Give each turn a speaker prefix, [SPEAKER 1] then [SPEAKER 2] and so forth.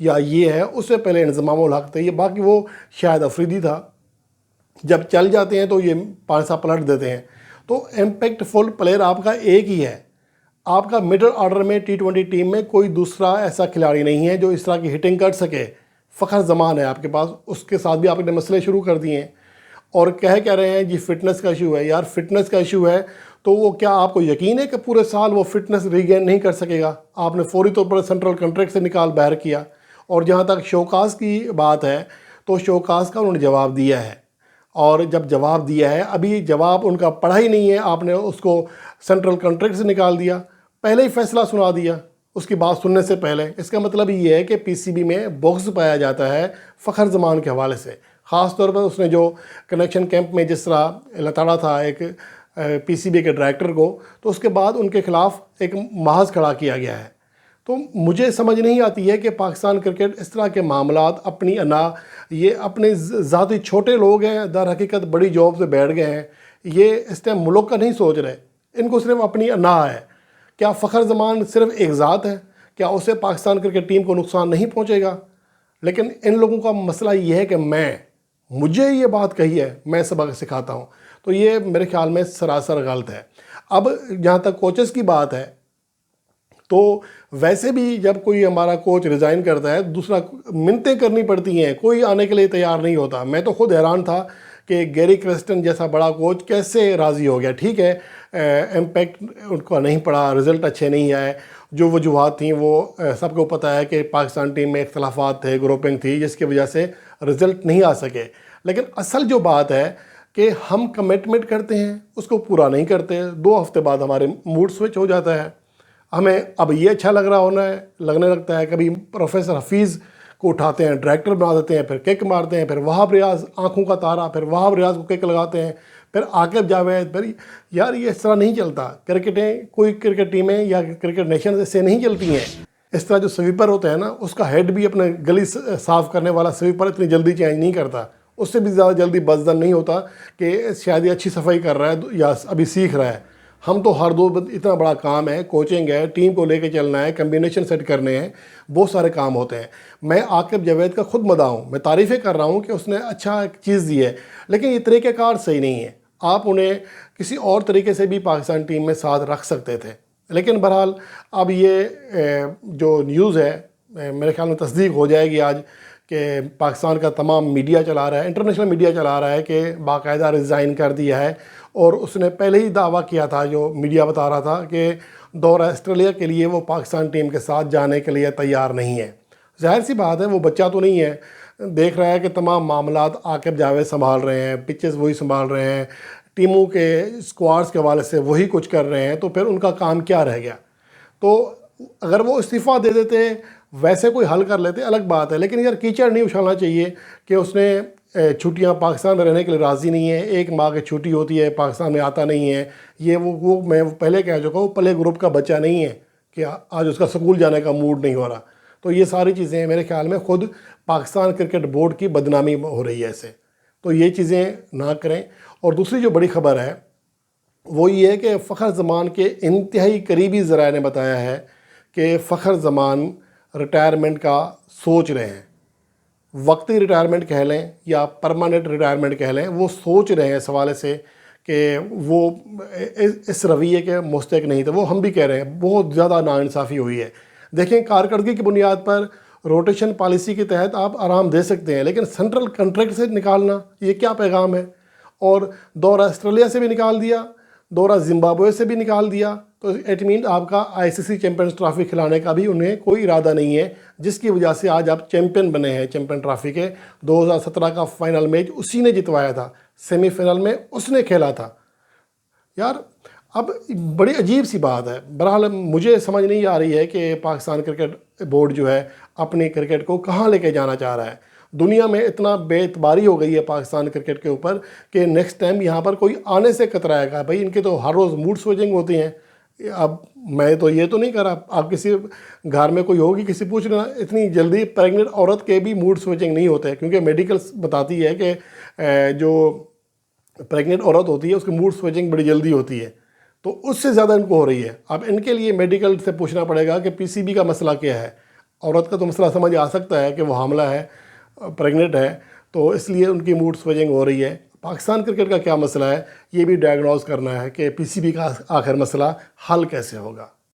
[SPEAKER 1] یا یہ ہے، اس سے پہلے انضمام الحق تھے، یہ باقی وہ شاہد افریدی تھا، جب چل جاتے ہیں تو یہ پانسا پلٹ دیتے ہیں۔ تو امپیکٹ فل پلیئر آپ کا ایک ہی ہے، آپ کا مڈل آرڈر میں T20 ٹیم میں کوئی دوسرا ایسا کھلاڑی نہیں ہے جو اس طرح کی ہٹنگ کر سکے۔ فخر زمان ہے آپ کے پاس، اس کے ساتھ بھی آپ نے مسئلے شروع کر دیے ہیں، اور کہہ رہے ہیں جی فٹنس کا ایشو ہے۔ یار فٹنس کا ایشو ہے تو وہ کیا آپ کو یقین ہے کہ پورے سال وہ فٹنس ریگین نہیں کر سکے گا؟ آپ نے فوری طور پر سینٹرل کنٹریکٹ سے نکال باہر کیا۔ اور جہاں تک شوکاز کی بات ہے تو شوکاز کا انہوں نے جواب دیا ہے، اور جب جواب دیا ہے، ابھی جواب ان کا پڑھا ہی نہیں ہے، آپ نے اس کو سینٹرل کنٹریکٹ سے نکال دیا، پہلے ہی فیصلہ سنا دیا اس کی بات سننے سے پہلے۔ اس کا مطلب یہ ہے کہ PCB میں بغض پایا جاتا ہے فخر زمان کے حوالے سے، خاص طور پر اس نے جو کنیکشن کیمپ میں جس طرح لتاڑا تھا ایک PCB کے ڈائریکٹر کو، تو اس کے بعد ان کے خلاف ایک محاذ کھڑا کیا گیا ہے۔ تو مجھے سمجھ نہیں آتی ہے کہ پاکستان کرکٹ اس طرح کے معاملات، اپنی انا، یہ اپنے ذاتی چھوٹے لوگ ہیں، در حقیقت بڑی جاب سے بیٹھ گئے ہیں، یہ اس ٹائم ملک کا نہیں سوچ رہے، ان کو صرف اپنی انا ہے۔ کیا فخر زمان صرف ایک ذات ہے؟ کیا اسے پاکستان کرکٹ ٹیم کو نقصان نہیں پہنچے گا؟ لیکن ان لوگوں کا مسئلہ یہ ہے کہ مجھے یہ بات کہی ہے، میں سبق سکھاتا ہوں، تو یہ میرے خیال میں سراسر غلط ہے۔ اب جہاں تک کوچز کی بات ہے، تو ویسے بھی جب کوئی ہمارا کوچ ریزائن کرتا ہے، دوسرا منتیں کرنی پڑتی ہیں، کوئی آنے کے لیے تیار نہیں ہوتا۔ میں تو خود حیران تھا کہ گیری کرسٹن جیسا بڑا کوچ کیسے راضی ہو گیا۔ ٹھیک ہے، امپیکٹ ان کو نہیں پڑا، رزلٹ اچھے نہیں آئے، جو وجوہات تھیں وہ سب کو پتہ ہے کہ پاکستان ٹیم میں اختلافات تھے، گروپنگ تھی، جس کی وجہ سے رزلٹ نہیں آ سکے۔ لیکن اصل جو بات ہے کہ ہم کمٹمنٹ کرتے ہیں، اس کو پورا نہیں کرتے، 2 ہفتے بعد ہمارے موڈ سوئچ ہو جاتا ہے، ہمیں اب یہ اچھا لگنے لگتا ہے، کبھی پروفیسر حفیظ کو اٹھاتے ہیں، ڈائریکٹر بنا دیتے ہیں، پھر کک مارتے ہیں، پھر وہاب ریاض آنکھوں کا تارا، پھر وہاب ریاض کو کک لگاتے ہیں، پھر عاقب جاوید، پھر یار یہ اس طرح نہیں چلتا۔ کوئی کرکٹ ٹیمیں یا کرکٹ نیشنز اس سے نہیں چلتی ہیں۔ اس طرح جو سویپر ہوتا ہے نا، اس کا ہیڈ بھی اپنے گلی صاف کرنے والا سویپر اتنی جلدی چینج نہیں کرتا، اس سے بھی زیادہ جلدی بزدل نہیں ہوتا کہ شاید یہ اچھی صفائی کر رہا ہے یا ابھی سیکھ رہا ہے۔ ہم تو ہر دو اتنا بڑا کام ہے، کوچنگ ہے، ٹیم کو لے کے چلنا ہے، کمبینیشن سیٹ کرنے ہیں، بہت سارے کام ہوتے ہیں۔ میں عاقب جاوید کا خود مداح ہوں، میں تعریفیں کر رہا ہوں کہ اس نے اچھا ایک چیز دی ہے، لیکن یہ طریقہ کار صحیح نہیں ہے۔ آپ انہیں کسی اور طریقے سے بھی پاکستان ٹیم میں ساتھ رکھ سکتے تھے، لیکن بہرحال اب یہ جو نیوز ہے میرے خیال میں تصدیق ہو جائے گی آج، کہ پاکستان کا تمام میڈیا چلا رہا ہے، انٹرنیشنل میڈیا چلا رہا ہے کہ باقاعدہ ریزائن کر دیا ہے، اور اس نے پہلے ہی دعویٰ کیا تھا، جو میڈیا بتا رہا تھا کہ دورہ آسٹریلیا کے لیے وہ پاکستان ٹیم کے ساتھ جانے کے لیے تیار نہیں ہے۔ ظاہر سی بات ہے، وہ بچہ تو نہیں ہے، دیکھ رہا ہے کہ تمام معاملات عاقب جاوید سنبھال رہے ہیں، پچز وہی سنبھال رہے ہیں، ٹیموں کے اسکواڈز کے حوالے سے وہی کچھ کر رہے ہیں، تو پھر ان کا کام کیا رہ گیا؟ تو اگر وہ استعفیٰ دے دیتے، ویسے کوئی حل کر لیتے، الگ بات ہے، لیکن یار کیچڑ نہیں اچھالنا چاہیے کہ اس نے چھٹیاں پاکستان میں رہنے کے لیے راضی نہیں ہے، 1 ماہ کی چھٹی ہوتی ہے، پاکستان میں آتا نہیں ہے، یہ وہ میں پہلے کہہ چکا ہوں، پلے گروپ کا بچہ نہیں ہے کہ آج اس کا سکول جانے کا موڈ نہیں ہو رہا۔ تو یہ ساری چیزیں میرے خیال میں خود پاکستان کرکٹ بورڈ کی بدنامی ہو رہی ہے ایسے، تو یہ چیزیں نہ کریں۔ اور دوسری جو بڑی خبر ہے وہ یہ ہے کہ فخر زمان کے انتہائی قریبی ذرائع نے بتایا ہے کہ فخر زمان ریٹائرمنٹ کا سوچ رہے ہیں، وقتی ریٹائرمنٹ کہہ لیں یا پرماننٹ ریٹائرمنٹ کہہ لیں، وہ سوچ رہے ہیں اس حوالے سے کہ وہ اس رویے کے مستحق نہیں تھے۔ وہ ہم بھی کہہ رہے ہیں بہت زیادہ ناانصافی ہوئی ہے۔ دیکھیں، کارکردگی کی بنیاد پر روٹیشن پالیسی کے تحت آپ آرام دے سکتے ہیں، لیکن سینٹرل کنٹریکٹ سے نکالنا یہ کیا پیغام ہے؟ اور دورہ آسٹریلیا سے بھی نکال دیا، دورہ زمبابوے سے بھی نکال دیا، تو اٹ مین آپ کا ICC چیمپئنز ٹرافی کھلانے کا بھی انہیں کوئی ارادہ نہیں ہے، جس کی وجہ سے آج آپ چیمپئن بنے ہیں چیمپئن ٹرافی کے۔ 2017 کا فائنل میچ اسی نے جتوایا تھا، سیمی فائنل میں اس نے کھیلا تھا۔ یار اب بڑی عجیب سی بات ہے۔ بہرحال مجھے سمجھ نہیں آ رہی ہے کہ پاکستان کرکٹ بورڈ جو ہے اپنی کرکٹ کو کہاں لے کے جانا چاہ رہا ہے۔ دنیا میں اتنا بے اعتباری ہو گئی ہے پاکستان کرکٹ کے اوپر کہ نیکسٹ ٹائم یہاں پر کوئی آنے سے کترائے گا۔ بھائی ان کے تو ہر روز موڈ سوئچنگ ہوتی ہیں۔ اب میں تو یہ تو نہیں کر رہا، آپ کسی گھر میں کوئی ہوگی، کسی پوچھ لینا، اتنی جلدی پریگننٹ عورت کے بھی موڈ سوئچنگ نہیں ہوتے، کیونکہ میڈیکل بتاتی ہے کہ جو پریگننٹ عورت ہوتی ہے اس کی موڈ سوئچنگ بڑی جلدی ہوتی ہے، تو اس سے زیادہ ان کو ہو رہی ہے۔ اب ان کے لیے میڈیکل سے پوچھنا پڑے گا کہ PCB کا مسئلہ کیا ہے۔ عورت کا تو مسئلہ سمجھ آ سکتا ہے کہ وہ حاملہ ہے، پریگننٹ ہے، تو اس لیے ان کی موڈ سوئنگ ہو رہی ہے۔ پاکستان کرکٹ کا کیا مسئلہ ہے، یہ بھی ڈائگنوز کرنا ہے کہ پی سی بی کا آخر مسئلہ حل کیسے ہوگا۔